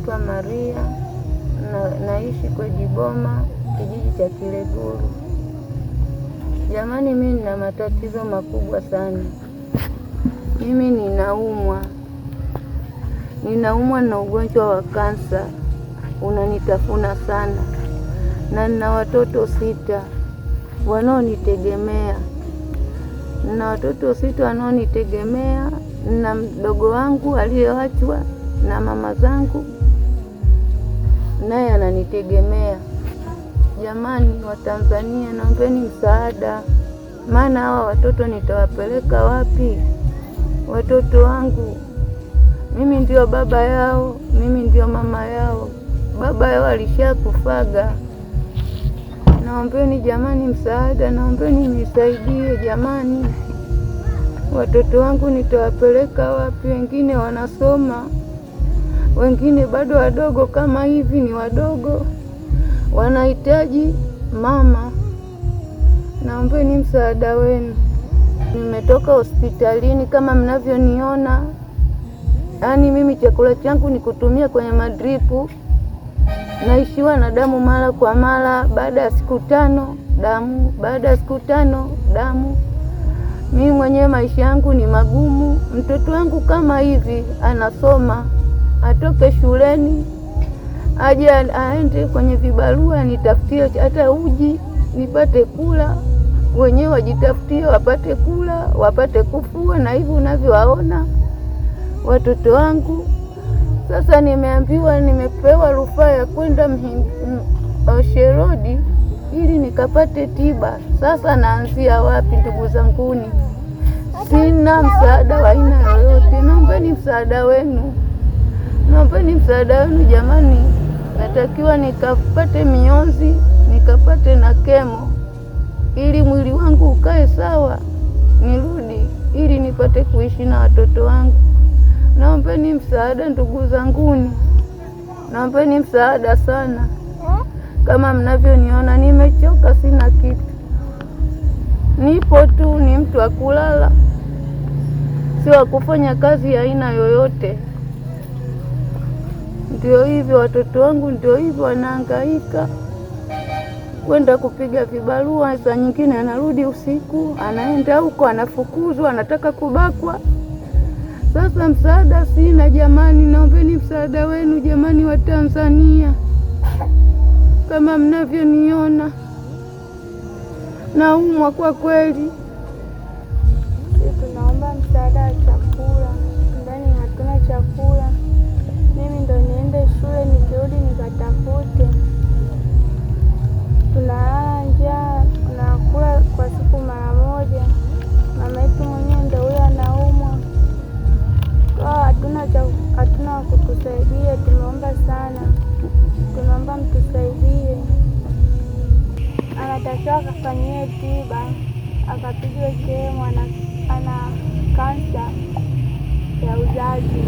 naitwa Maria, naishi Kwejiboma, kijiji cha Kileguru. Jamani, mimi nina matatizo makubwa sana. Mimi ninaumwa na ugonjwa wa kansa, unanitafuna sana, na nina watoto 6 wanaonitegemea. Na mdogo wangu aliyeachwa na mama zangu, naye ananitegemea. Jamani wa Tanzania, naombeni msaada, maana hawa watoto nitawapeleka wapi? Watoto wangu, mimi ndio baba yao, mimi ndio mama yao. Baba yao alishakufaga. Naombeni jamani msaada, naombeni nisaidie jamani. Watoto wangu nitawapeleka wapi? Wengine wanasoma, wengine bado wadogo kama hivi, ni wadogo, wanahitaji mama. Naombeni msaada wenu. Nimetoka hospitalini kama mnavyoniona. Yaani mimi chakula changu ni kutumia kwenye madripu. Naishiwa na damu mara kwa mara, baada ya siku 5 damu, baada ya siku 5 damu. Mimi mwenyewe maisha yangu ni magumu. Mtoto wangu kama hivi anasoma, atoke shuleni aje aende kwenye vibarua nitafutie hata uji nipate kula, wenyewe wajitafutie wapate kula, wapate kufua, na hivi unavyowaona watoto wangu. Sasa nimepewa rufaa ya kwenda Ocean Road ili nikapate tiba. Sasa naanzia wapi ndugu zanguni? Sina msaada wa aina yoyote. Naombeni msaada wenu. Naombeni msaada wenu jamani. Natakiwa nikapate mionzi, nikapate na kemo, ili mwili wangu ukae sawa, nirudi ili nipate kuishi na watoto wangu. Naombeni msaada ndugu zanguni. Naombeni msaada sana. Kama mnavyoniona nimechoka, sina kitu. Nipo tu, ni mtu wa kulala, sio wa kufanya kazi ya aina yoyote. Ndio hivyo watoto wangu, ndio hivyo wanahangaika kwenda kupiga vibarua. Saa nyingine anarudi usiku, anaenda huko anafukuzwa, anataka kubakwa. Sasa msaada sina jamani. Naombeni msaada wenu jamani wa Tanzania. Kama mnavyoniona naumwa kwa kweli. Tunaomba msaada wa chakula, ndani hatuna chakula. Mimi ndo niende shule, nikirudi nikatafute. Tunalala njaa, tunakula kwa siku mara moja. Mama yetu mwenyewe ndo huyo anaumwa. Hatuna kutusaidia. Tumeomba sana, tunaomba mtusaidie. Anatakiwa akafanyie tiba, akapigwe kemo, ana kansa ya uzazi.